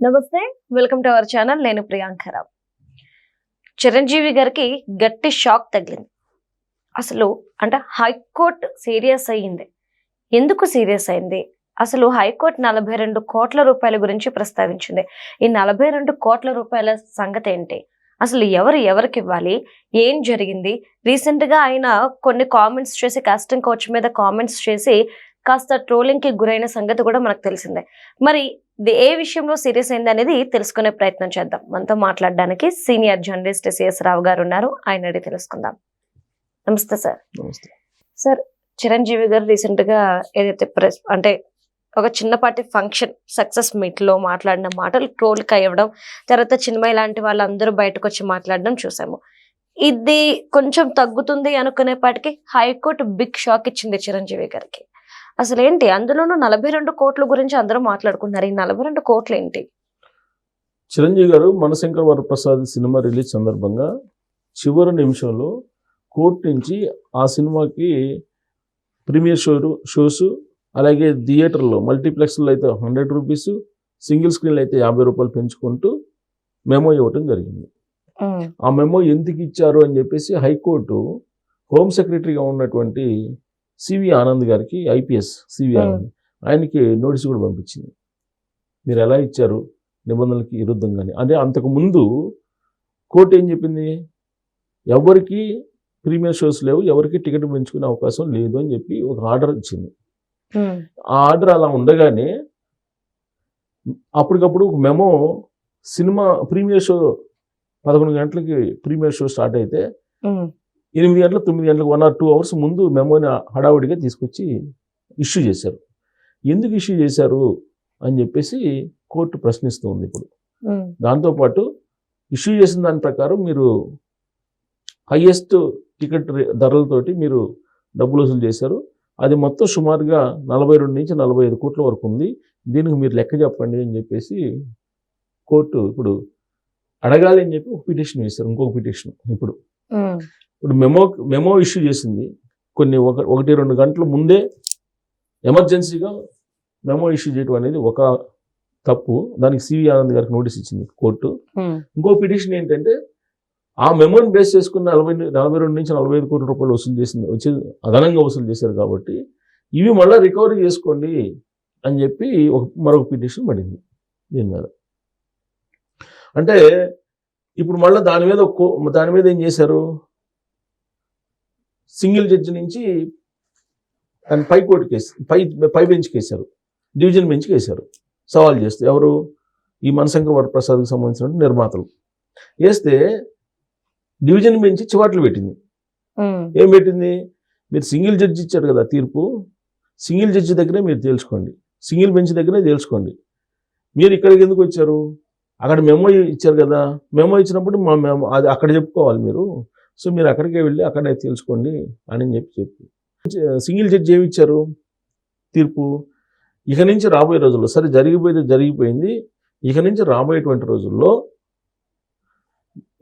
నమస్తే, welcome to our channel. నేను ప్రియాంకరావు. చిరంజీవి గారికి గట్టి షాక్ తగిలింది. అసలు అంటే హైకోర్టు సీరియస్ అయ్యింది. ఎందుకు సీరియస్ అయింది? అసలు హైకోర్టు 42 కోట్ల రూపాయల గురించి ప్రస్తావించింది. ఈ 42 కోట్ల రూపాయల సంగతి ఏంటి? అసలు ఎవరికి ఇవ్వాలి? ఏం జరిగింది? రీసెంట్ గా ఆయన కొన్ని కామెంట్స్ చేసి, కాస్టింగ్ కోచ్ మీద కామెంట్స్ చేసి కాస్త ట్రోలింగ్ కి గురైన సంగతి కూడా మనకు తెలిసిందే. మరి ఏ విషయంలో సీరియస్ అయింది అనేది తెలుసుకునే ప్రయత్నం చేద్దాం. మనతో మాట్లాడడానికి సీనియర్ జర్నలిస్ట్ సిఎస్ రావు గారు ఉన్నారు. ఆయన అడిగి తెలుసుకుందాం. నమస్తే సార్. నమస్తే సార్, చిరంజీవి గారు రీసెంట్ గా ఏదైతే ప్రెస్ అంటే ఒక చిన్నపాటి ఫంక్షన్ సక్సెస్ మీట్ లో మాట్లాడిన మాటలు ట్రోల్ కి అయ్యడం, తర్వాత చిన్మయి లాంటి వాళ్ళందరూ బయటకు వచ్చి మాట్లాడడం చూసాము. ఇది కొంచెం తగ్గుతుంది అనుకునేపాటికి హైకోర్టు బిగ్ షాక్ ఇచ్చింది చిరంజీవి గారికి. అసలు ఏంటి? అందులోనూ 42 కోట్ల గురించి అందరూ మాట్లాడుకుంటున్నారు. ఈ 42 కోట్లు ఏంటి? చిరంజీవి గారు మనశంకర్ వరప్రసాద్ సినిమా రిలీజ్ సందర్భంగా చివరి నిమిషంలో కోర్టు నుంచి ఆ సినిమాకి ప్రీమియర్ షోస్ అలాగే థియేటర్లో మల్టీప్లెక్స్లో అయితే 100 రూపీస్, సింగిల్ స్క్రీన్లో అయితే 50 రూపాయలు పెంచుకుంటూ మెమో ఇవ్వటం జరిగింది. ఆ మెమో ఎందుకు ఇచ్చారు అని చెప్పేసి హైకోర్టు హోమ్ సెక్రటరీగా ఉన్నటువంటి సివి ఆనంద్ గారికి, ఐపీఎస్ సివి ఆనంద్, ఆయనకి నోటీస్ కూడా పంపించింది. మీరు ఎలా ఇచ్చారు నిబంధనలకి విరుద్ధంగానే. అదే అంతకుముందు కోర్టు ఏం చెప్పింది? ఎవరికి ప్రీమియర్ షోస్ లేవు, ఎవరికి టికెట్ పెంచుకునే అవకాశం లేదు అని చెప్పి ఒక ఆర్డర్ ఇచ్చింది. ఆ ఆర్డర్ అలా ఉండగానే అప్పటికప్పుడు ఒక మెమో సినిమా ప్రీమియర్ షో 11 గంటలకి ప్రీమియర్ షో స్టార్ట్ అయితే 8 గంటల 9 గంటలకు 1 or 2 hours ముందు మెమోని హడావుడిగా తీసుకొచ్చి ఇష్యూ చేశారు. ఎందుకు ఇష్యూ చేశారు అని చెప్పేసి కోర్టు ప్రశ్నిస్తూ ఉంది ఇప్పుడు. దాంతోపాటు ఇష్యూ చేసిన దాని ప్రకారం మీరు హైయెస్ట్ టికెట్ ధరలతోటి మీరు డబ్బులు వసూలు చేశారు. అది మొత్తం సుమారుగా 42 నుంచి 45 కోట్ల వరకు ఉంది. దీనికి మీరు లెక్క చెప్పండి అని చెప్పేసి కోర్టు ఇప్పుడు అడగాలి అని చెప్పి ఒక పిటిషన్ వేశారు. ఇంకొక పిటిషన్ ఇప్పుడు మెమో ఇష్యూ చేసింది. కొన్ని 1-2 గంటల ముందే ఎమర్జెన్సీగా మెమో ఇష్యూ చేయడం అనేది ఒక తప్పు. దానికి సివి ఆనంద్ గారికి నోటీస్ ఇచ్చింది కోర్టు. ఇంకో పిటిషన్ ఏంటంటే ఆ మెమోని బేస్ చేసుకున్న 42 నుంచి 45 కోట్ల రూపాయలు వచ్చి అదనంగా వసూలు చేశారు కాబట్టి ఇవి మళ్ళీ రికవరీ చేసుకోండి అని చెప్పి మరొక పిటిషన్ పడింది దీని మీద. అంటే ఇప్పుడు మళ్ళీ దాని మీద ఏం చేశారు? సింగిల్ జడ్జి నుంచి పై కోర్టు కేసు పై బెంచ్కి వేశారు, డివిజన్ బెంచ్కి వేశారు సవాల్ చేస్తే. ఎవరు? ఈ మనశంకర్ వరప్రసాద్కి సంబంధించిన నిర్మాతలు వేస్తే డివిజన్ బెంచ్ చివాట్లు పెట్టింది. ఏం పెట్టింది? మీరు సింగిల్ జడ్జి ఇచ్చారు కదా తీర్పు, సింగిల్ జడ్జి దగ్గరే మీరు తేల్చుకోండి, సింగిల్ బెంచ్ దగ్గరే తేల్చుకోండి. మీరు ఇక్కడికి ఎందుకు వచ్చారు? అక్కడ మెమో ఇచ్చారు కదా, మెమో ఇచ్చినప్పుడు అది అక్కడ చెప్పుకోవాలి మీరు. సో మీరు అక్కడికే వెళ్ళి అక్కడే తెలుసుకోండి అని చెప్పి సింగిల్ జడ్జి ఏమి ఇచ్చారు తీర్పు? ఇక నుంచి రాబోయే రోజుల్లో, సరే జరిగిపోయింది, ఇక నుంచి రాబోయేటువంటి రోజుల్లో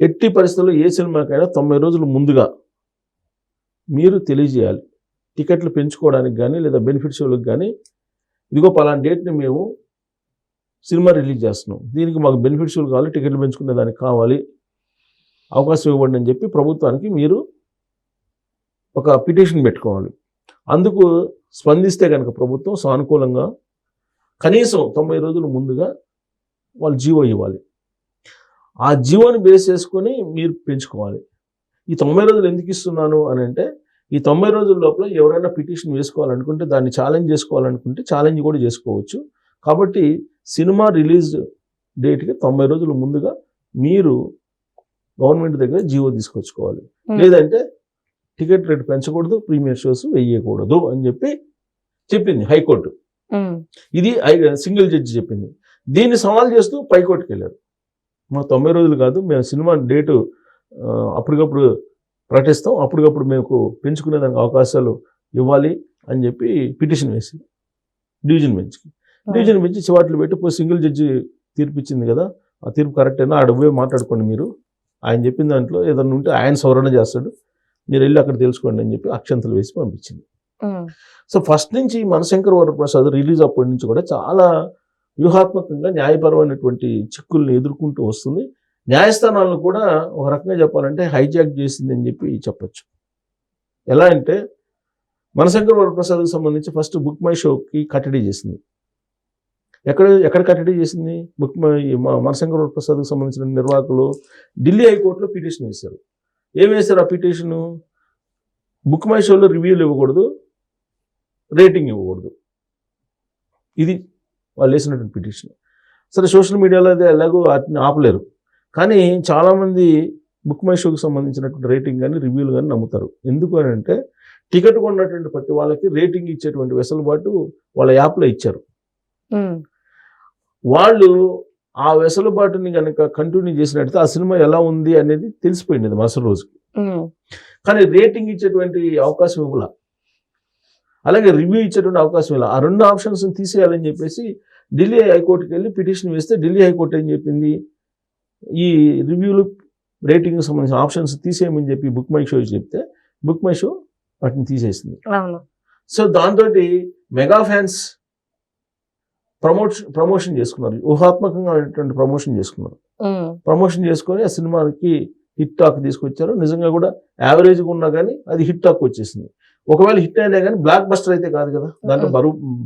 ఎట్టి పరిస్థితుల్లో ఏ సినిమాకైనా 90 రోజులు ముందుగా మీరు తెలియజేయాలి. టికెట్లు పెంచుకోవడానికి కానీ లేదా బెనిఫిట్ షోలకు కానీ, ఇదిగో పలానా డేట్ని మేము సినిమా రిలీజ్ చేస్తున్నాం, దీనికి మాకు బెనిఫిట్ షోలు కావాలి, టికెట్లు పెంచుకునే దానికి కావాలి, అవకాశం ఇవ్వండి అని చెప్పి ప్రభుత్వానికి మీరు ఒక పిటిషన్ పెట్టుకోవాలి. అందుకు స్పందిస్తే కనుక ప్రభుత్వం సానుకూలంగా కనీసం 90 రోజులు ముందుగా వాళ్ళు జీవో ఇవ్వాలి. ఆ జీవోని బేస్ చేసుకొని మీరు పెంచుకోవాలి. ఈ 90 రోజులు ఎందుకు ఇస్తున్నాను అని అంటే, ఈ 90 రోజుల లోపల ఎవరైనా పిటిషన్ వేసుకోవాలనుకుంటే, దాన్ని ఛాలెంజ్ చేసుకోవాలనుకుంటే ఛాలెంజ్ కూడా చేసుకోవచ్చు. కాబట్టి సినిమా రిలీజ్ డేట్కి 90 రోజులు ముందుగా మీరు గవర్నమెంట్ దగ్గర జీవో తీసుకొచ్చుకోవాలి. లేదంటే టికెట్ రేటు పెంచకూడదు, ప్రీమియర్ షోస్ వేయకూడదు అని చెప్పింది హైకోర్టు. ఇది సింగిల్ జడ్జి చెప్పింది. దీన్ని సవాల్ చేస్తూ పైకోర్టుకి వెళ్ళారు. మా 90 రోజులు కాదు, మేము సినిమా డేటు అప్పటికప్పుడు ప్రకటిస్తాం, అప్పటికప్పుడు మేము పెంచుకునే దానికి అవకాశాలు ఇవ్వాలి అని చెప్పి పిటిషన్ వేసి డివిజన్ బెంచ్కి. డివిజన్ బెంచ్ చివాట్లు పెట్టి సింగిల్ జడ్జి తీర్పు ఇచ్చింది కదా, ఆ తీర్పు కరెక్టేనా, అడుగు మాట్లాడుకోండి మీరు, ఆయన చెప్పిన దాంట్లో ఏదన్నా ఉంటే ఆయన సవరణ చేస్తాడు, మీరు వెళ్ళి అక్కడ తెలుసుకోండి అని చెప్పి అక్షంతలు వేసి పంపించింది. సో ఫస్ట్ నుంచి మనశంకర్ వరప్రసాద్ రిలీజ్ అప్పటి నుంచి కూడా చాలా వ్యూహాత్మకంగా న్యాయపరమైనటువంటి చిక్కుల్ని ఎదుర్కొంటూ వస్తుంది. న్యాయస్థానాలను కూడా ఒక రకంగా చెప్పాలంటే హైజాక్ చేసింది అని చెప్పి చెప్పొచ్చు. ఎలా అంటే మనశంకర్ వరప్రసాద్కి సంబంధించి ఫస్ట్ బుక్ మై షోకి కట్టడి చేసింది. ఎక్కడ కట్టడి చేసింది? మనశంకర్ వరప్రసాద్కి సంబంధించిన నిర్వాహకులు ఢిల్లీ హైకోర్టులో పిటిషన్ వేశారు. ఏం వేశారు ఆ పిటిషను? బుక్ మై షోలో రివ్యూలు ఇవ్వకూడదు, రేటింగ్ ఇవ్వకూడదు. ఇది వాళ్ళు వేసినటువంటి పిటిషన్. సరే, సోషల్ మీడియాలో అయితే ఎలాగో వాటిని ఆపలేరు. కానీ చాలామంది బుక్ మై షోకి సంబంధించినటువంటి రేటింగ్ కానీ రివ్యూలు కానీ నమ్ముతారు. ఎందుకు అని అంటే టికెట్ కొన్నటువంటి ప్రతి వాళ్ళకి రేటింగ్ ఇచ్చేటువంటి వెసులుబాటు వాళ్ళ యాప్లో ఇచ్చారు. వాళ్ళు ఆ వెసులుబాటుని కనుక కంటిన్యూ చేసినట్టు ఆ సినిమా ఎలా ఉంది అనేది తెలిసిపోయింది అది మరుసటి రోజుకి. కానీ రేటింగ్ ఇచ్చేటువంటి అవకాశం ఇవ్వాల, అలాగే రివ్యూ ఇచ్చేటువంటి అవకాశం ఇవ్వాలి. ఆ రెండు ఆప్షన్స్ తీసేయాలని చెప్పేసి ఢిల్లీ హైకోర్టుకి వెళ్ళి పిటిషన్ వేస్తే ఢిల్లీ హైకోర్టు ఏం చెప్పింది? ఈ రివ్యూలు రేటింగ్కి సంబంధించిన ఆప్షన్స్ తీసేయమని చెప్పి బుక్ మై షో చెప్తే బుక్ మై షో వాటిని తీసేసింది. సో దాంతో మెగా ఫ్యాన్స్ ప్రమోషన్ చేసుకున్నారు, ఊహాత్మకంగా ప్రమోషన్ చేసుకున్నారు. ప్రమోషన్ చేసుకొని ఆ సినిమాకి హిట్ టాక్ తీసుకొచ్చారు. నిజంగా కూడా యావరేజ్గా ఉన్నా కానీ అది హిట్ టాక్ వచ్చేసింది. ఒకవేళ హిట్ అయినా కానీ బ్లాక్ బస్టర్ అయితే కాదు కదా, దాంట్లో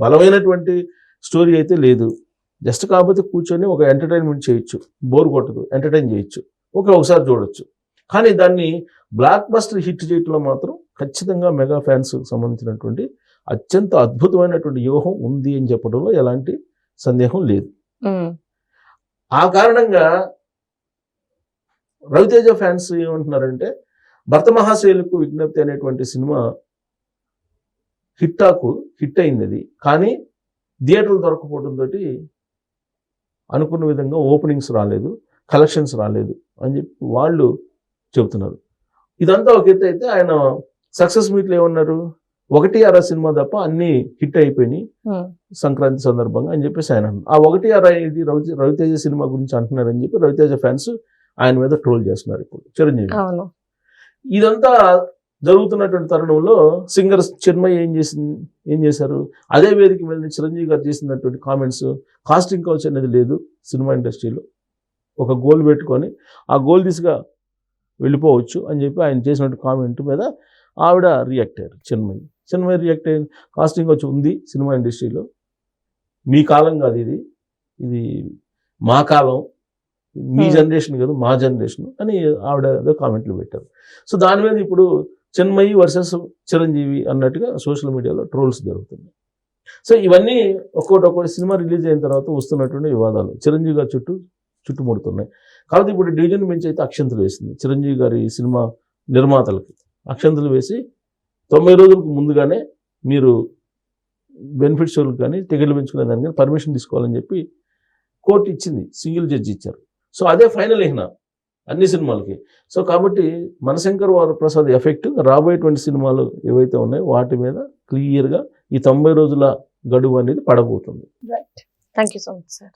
బలమైనటువంటి స్టోరీ అయితే లేదు. జస్ట్ కాకపోతే కూర్చొని ఒక ఎంటర్టైన్మెంట్ చేయొచ్చు, బోర్ కొట్టదు, ఎంటర్టైన్ చేయొచ్చు, ఒకసారి చూడొచ్చు. కానీ దాన్ని బ్లాక్ బస్టర్ హిట్ చేయడంలో మాత్రం ఖచ్చితంగా మెగా ఫ్యాన్స్ సంబంధించినటువంటి అత్యంత అద్భుతమైనటువంటి వ్యూహం ఉంది అని చెప్పడంలో ఎలాంటి సందేహం లేదు. ఆ కారణంగా రవితేజ ఫ్యాన్స్ ఏమంటున్నారంటే భర్త మహాశైలకు విజ్ఞప్తి అనేటువంటి సినిమా హిట్ అయింది అది, కానీ థియేటర్లు దొరకపోవడంతో అనుకున్న విధంగా ఓపెనింగ్స్ రాలేదు, కలెక్షన్స్ రాలేదు అని చెప్పి వాళ్ళు చెబుతున్నారు. ఇదంతా ఒక ఎత్తు అయితే ఆయన సక్సెస్ మీట్లు ఏమన్నారు? 1/6 సినిమా తప్ప అన్ని హిట్ అయిపోయినాయి సంక్రాంతి సందర్భంగా అని చెప్పేసి ఆయన అన్నారు. ఆ 1/6 ఇది రవితేజ సినిమా గురించి అంటున్నారని చెప్పి రవితేజ ఫ్యాన్స్ ఆయన మీద ట్రోల్ చేస్తున్నారు ఇప్పుడు చిరంజీవి. ఇదంతా జరుగుతున్నటువంటి తరుణంలో సింగర్ చిన్మయి ఏం చేశారు? అదే వేదిక మీద చిరంజీవి గారు చేసినటువంటి కామెంట్స్, కాస్టింగ్ కౌచ్ అనేది లేదు సినిమా ఇండస్ట్రీలో, ఒక గోల్ పెట్టుకొని ఆ గోల్ దిశగా వెళ్ళిపోవచ్చు అని చెప్పి ఆయన చేసినట్టు కామెంట్ మీద ఆవిడ రియాక్ట్ అయ్యారు. చిన్మయి రియాక్ట్ అయ్యింది, కాస్టింగ్ కౌచ్ ఉంది సినిమా ఇండస్ట్రీలో, మీ కాలం కాదు ఇది మా కాలం, మీ జనరేషన్ కాదు మా జనరేషన్ అని ఆవిడ ఏదో కామెంట్లు పెట్టారు. సో దాని మీద ఇప్పుడు చిన్మయి వర్సెస్ చిరంజీవి అన్నట్టుగా సోషల్ మీడియాలో ట్రోల్స్ జరుగుతున్నాయి. సో ఇవన్నీ ఒక్కొక్కటి సినిమా రిలీజ్ అయిన తర్వాత వస్తున్నటువంటి వివాదాలు చిరంజీవి గారి చుట్టుముడుతున్నాయి. కాబట్టి ఇప్పుడు డివిజన్ బెంచ్ అయితే అక్షంతలు వేసింది చిరంజీవి గారి సినిమా నిర్మాతలకి. అక్షంతలు వేసి 90 రోజులకు ముందుగానే మీరు బెనిఫిట్ షోలకు కానీ టికెట్లు పెంచుకునే దానికి కానీ పర్మిషన్ తీసుకోవాలని చెప్పి కోర్టు ఇచ్చింది, సింగిల్ జడ్జి ఇచ్చారు. సో అదే ఫైనల్ అయినా అన్ని సినిమాలకి. సో కాబట్టి మనశంకర్ వరప్రసాద్ ఎఫెక్ట్ రాబోయేటువంటి సినిమాలు ఏవైతే ఉన్నాయో వాటి మీద క్లియర్గా ఈ 90 రోజుల గడువు అనేది పడబోతుంది. Thank you so much sir.